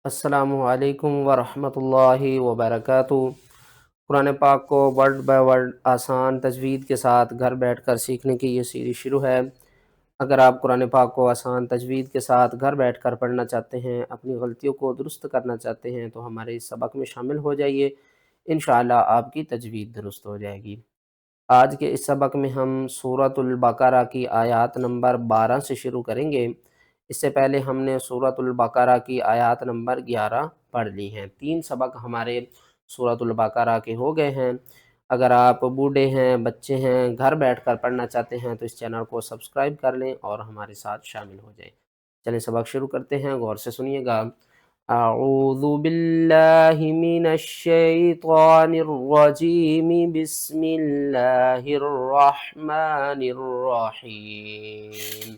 السلام علیکم ورحمۃ اللہ وبرکاتہ۔ قرآن پاک کو ورڈ بائی ورڈ آسان تجوید کے ساتھ گھر بیٹھ کر سیکھنے کی یہ سیریز شروع ہے۔ اگر آپ قرآن پاک کو آسان تجوید کے ساتھ گھر بیٹھ کر پڑھنا چاہتے ہیں، اپنی غلطیوں کو درست کرنا چاہتے ہیں تو ہمارے اس سبق میں شامل ہو جائیے، انشاءاللہ آپ کی تجوید درست ہو جائے گی۔ آج کے اس سبق میں ہم سورۃ البقرہ کی آیات نمبر 12 سے شروع کریں گے۔ اس سے پہلے ہم نے سورۃ البقرہ کی آیات نمبر 11 پڑھ لی ہیں۔ 3 سبق ہمارے سورۃ البقرہ کے ہو گئے ہیں۔ اگر آپ بوڑھے ہیں، بچے ہیں، گھر بیٹھ کر پڑھنا چاہتے ہیں تو اس چینل کو سبسکرائب کر لیں اور ہمارے ساتھ شامل ہو جائیں۔ چلیں سبق شروع کرتے ہیں، غور سے سنیے گا۔ اعوذ باللہ من الشیطان الرجیم، بسم اللہ الرحمن الرحیم۔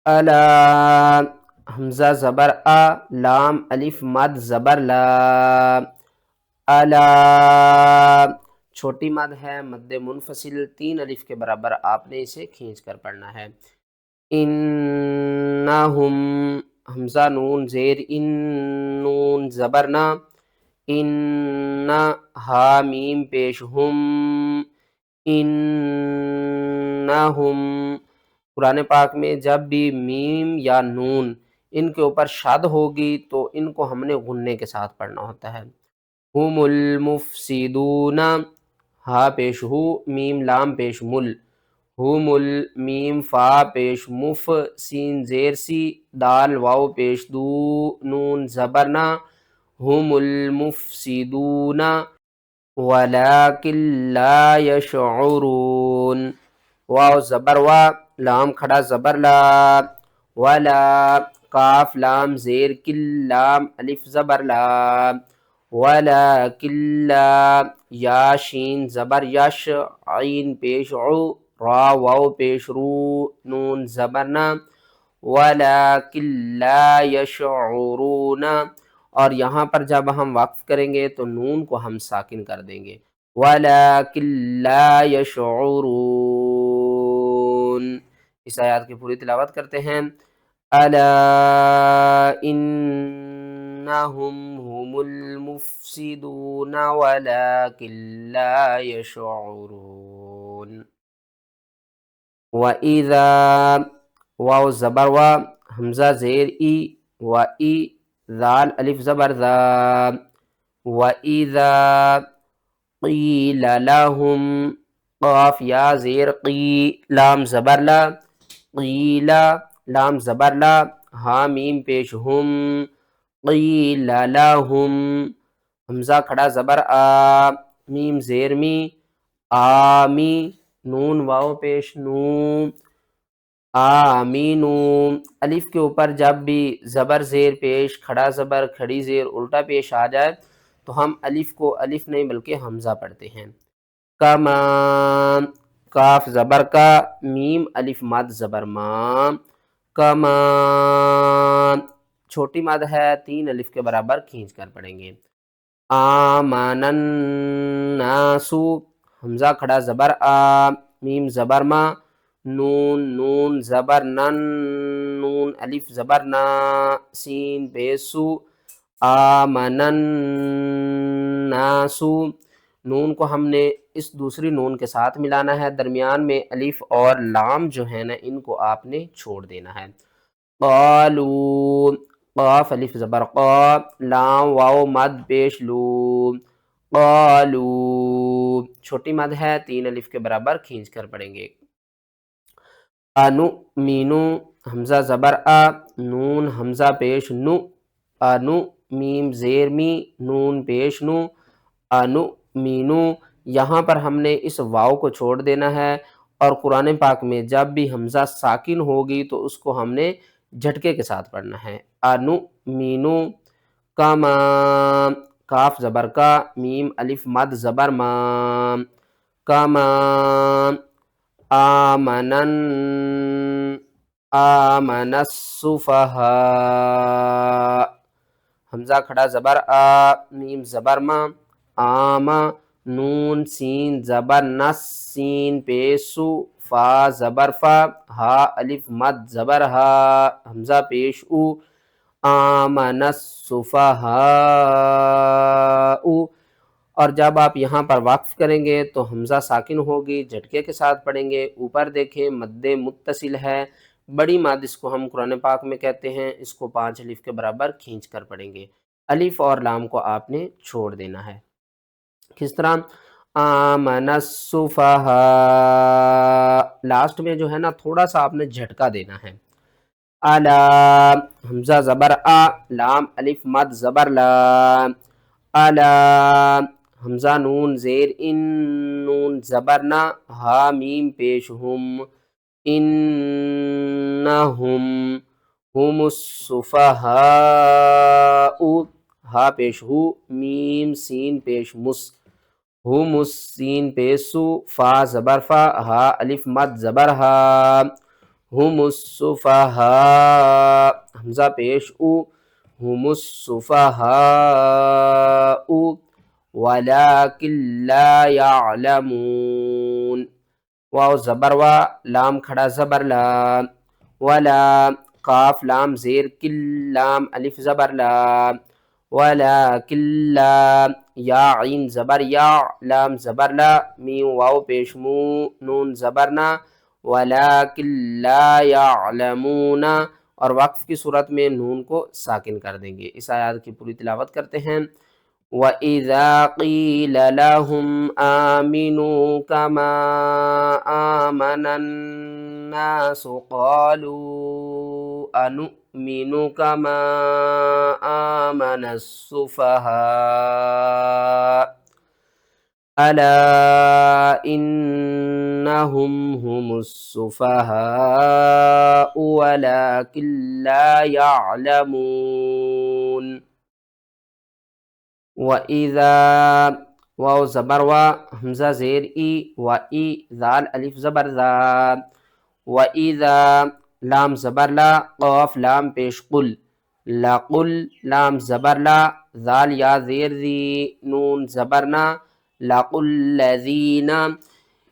الا، حمزہ زبر آ، لام الف مد زبر لا۔ الا، چھوٹی مد ہے، مد منفصل 3 الف کے برابر، آپ نے اسے کھینچ کر پڑھنا ہے۔ انہم، حمزہ نون زیر ان، نون زبر نا، ان، ہا میم پیش ہم، انہم۔ قرآن پاک میں جب بھی میم یا نون ان کے اوپر شد ہوگی تو ان کو ہم نے غنّے کے ساتھ پڑھنا ہوتا ہے۔ ہم المفسدون، ہا پیش ہو، میم لام پیش مل، ہم المیم فا پیش مف، سین زیر سی، دال واو پیش دو، نون زبرنا، ہم المفسدون ولکن لا یشعرون۔ واو زبر وا، لام کھڑا زبر لا، ولا، کاف لام زیر کل، لام الف زبر لا، ولکن لا، یا شین زبر یش، عین پیش عو، را واو پیش رو، نون زبرنا، ولکن لا یشعرون۔ اور یہاں پر جب ہم وقف کریں گے تو نون کو ہم ساکن کر دیں گے، وَلَكِن لَا يَشْعُرُونَ۔ اس آیات کی پوری تلاوت کرتے ہیں۔ أَلَا إِنَّهُمْ هُمُ الْمُفْسِدُونَ وَلَكِن لَا يَشْعُرُونَ۔ وَإِذَا، واو زبر وا، حمزہ زیر ای، وَإِ، ذال الف زبر ذا، وَإِذَا قیل لہم، قاف یا زیر قی، لام زبر لا، قیل، لام زبر لا، ہا میم پیش ہم، قیل لہم، حمزہ کھڑا زبر آ، میم زیر می، آمی، نون واو پیش نو، آمینو۔ الف کے اوپر جب بھی زبر زیر پیش، کھڑا زبر، کھڑی زیر الٹا پیش آ جائے تو ہم الف کو الف نہیں بلکہ حمزہ پڑھتے ہیں۔ کما، کاف زبر کا، میم الف مد زبر ما، کما، چھوٹی مد ہے، 3 الف کے برابر کھینچ کر پڑھیں گے۔ آمن الناس، حمزہ کھڑا زبر آ، میم زبر ما، نون، نون زبر نن، نون الف زبر نا، سین بیسو، آمن الناس۔ نون کو ہم نے اس دوسری نون کے ساتھ ملانا ہے، درمیان میں الف اور لام جو ہے نا ان کو آپ نے چھوڑ دینا ہے۔ قالو، قاف الف زبر قا، لام واو مد پیش لو، قالو، چھوٹی مد ہے، 3 الف کے برابر کھینچ کر پڑھیں گے۔ انؤمنو، حمزہ زبر آ، نون حمزہ پیش نو، انو، میم زیر می، نون پیش نو، انؤمنو۔ یہاں پر ہم نے اس واو کو چھوڑ دینا ہے اور قرآن پاک میں جب بھی حمزہ ساکن ہوگی تو اس کو ہم نے جھٹکے کے ساتھ پڑھنا ہے۔ انؤمنو کما، کاف زبر کا، میم الف مد زبر ما، کما، آمن السفہاء، حمزہ کھڑا زبر آ، میم زبر ما، آما، نون سین زبر نس، سین پیسو، فا زبر فا، ہا الف مد زبر ہا، حمزہ پیش او، آمن السفہاء۔ اور جب آپ یہاں پر وقف کریں گے تو حمزہ ساکن ہوگی، جھٹکے کے ساتھ پڑھیں گے۔ اوپر دیکھیں مد متصل ہے، بڑی مد اس کو ہم قرآن پاک میں کہتے ہیں، اس کو 5 الف کے برابر کھینچ کر پڑھیں گے۔ الف اور لام کو آپ نے چھوڑ دینا ہے۔ کس طرح؟ آمن السفہاء، لاسٹ میں جو ہے نا تھوڑا سا آپ نے جھٹکا دینا ہے۔ الا، حمزہ زبر آ، لام الف مد زبر لا، الا، حمزہ نون زیر ان، نون زبر نا، ہا میم پیش ہم، انہم ہم السفہاء، ہا پیش ہو، میم سین پیش مس، ہم السین پیش سو، فا زبر فا، ہا الف مد زبر ہا، ہم السفہاء، حمزہ پیش او، ہم السفہاء ولکن لا یعلمون، واو زبر وا، لام کھڑا زبر لا، ولا، قاف لام زیر کل، لام الف زبر لا، ولکن لا، یا عین زبر یا، لام زبر لا، میم واو پیش مو، نون زبر نا، ولکن لا یعلمون، اور وقف کی صورت میں نون کو ساکن کر دیں گے۔ اس آیات کی پوری تلاوت کرتے ہیں۔ وَإِذَا قِيلَ لَهُمْ آمِنُوا كَمَا آمَنَ النَّاسُ قَالُوا أَنُؤْمِنُ كَمَا آمَنَ السُّفَهَاءُ أَلَا إِنَّهُمْ هُمُ السُّفَهَاءُ وَلَكِنْ لَا يَعْلَمُونَ۔ وَإِذَا، واو زبر وا، حمزہ زیر ای، وَإِ، ذال الف زبر ذا، وَإِذَا، لام زبر لا، قاف لام پیش قل، لَقُل، لام زبر لا، ذال یا زیر ذی، نون زبر نا، لَقُل الَّذِينَ،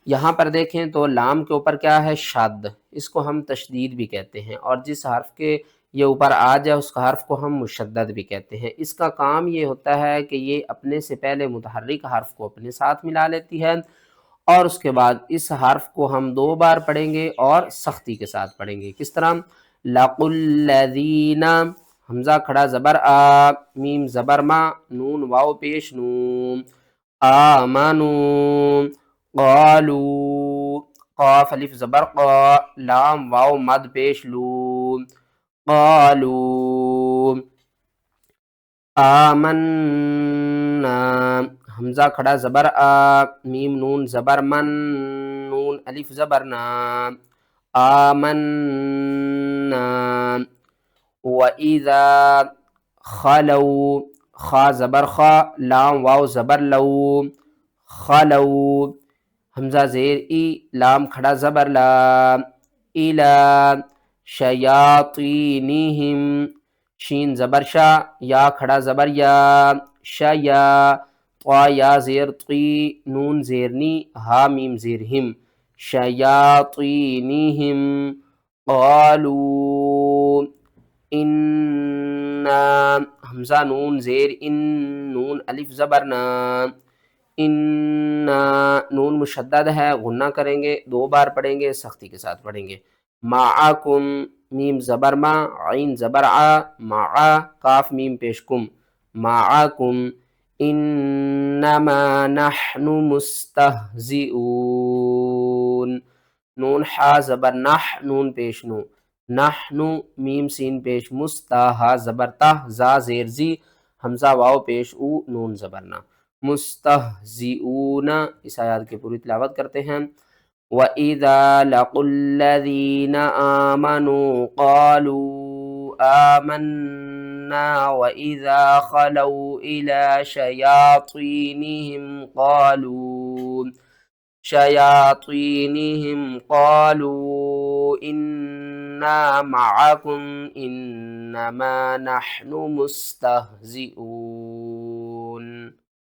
یہاں پر دیکھیں تو لام کے اوپر کیا ہے؟ شد، اس کو ہم تشدید بھی کہتے ہیں، اور جس حرف کے یہ اوپر آ جائے اس کا حرف کو ہم مشدد بھی کہتے ہیں۔ اس کا کام یہ ہوتا ہے کہ یہ اپنے سے پہلے متحرک حرف کو اپنے ساتھ ملا لیتی ہے، اور اس کے بعد اس حرف کو ہم 2 بار پڑھیں گے اور سختی کے ساتھ پڑھیں گے۔ کس طرح؟ لَقُل الَّذِينَ، حمزہ کھڑا زبر آ، میم زبر ما، نون واو پیش نون، آمنوا، قالوا، قاف الف زبر قا، لام واو مد پیش لو، قالوا آمنا، حمزہ کھڑا زبر آ، میم نون زبر من، نون الف زبر نا، آمنا، وَإِذَا خَلَوْا، خا زبر خا، لام واو زبر لو، خلو، حمزہ زیر ای، لام کھڑا زبر لا، اِلَى شَيَاطِينِهِمْ، شین زبر شا، یا کھڑا زبر یا، شیا، طا یا زیر طی، نون زیرنی، ہا میم زیر ہم، شیاطینہم، قالوا انا، حمزہ نون زیر ان، نون الف زبر نا، انا، نون مشدد ہے، غنہ کریں گے، 2 بار پڑھیں گے، سختی کے ساتھ پڑھیں گے۔ معکم، میم زبر ما، عین زبر آ، معا، قاف میم پیش کم، معکم، انما نحن مستہزئون، نون حا زبر نح، نون پیش نو، نحن، میم سین پیش مستا، ہا زبر تہ، زا زیر زی، حمزہ واو پیش او، نون زبر نا، مستہزئون۔ اس آیات کی پوری تلاوت کرتے ہیں۔ وَإِذَا لَقُوا الَّذِينَ آمَنُوا قَالُوا آمَنَّا وَإِذَا خَلَوْا إِلَى شَيَاطِينِهِمْ قَالُوا إِنَّا مَعَكُمْ إِنَّمَا نَحْنُ مُسْتَهْزِئُونَ۔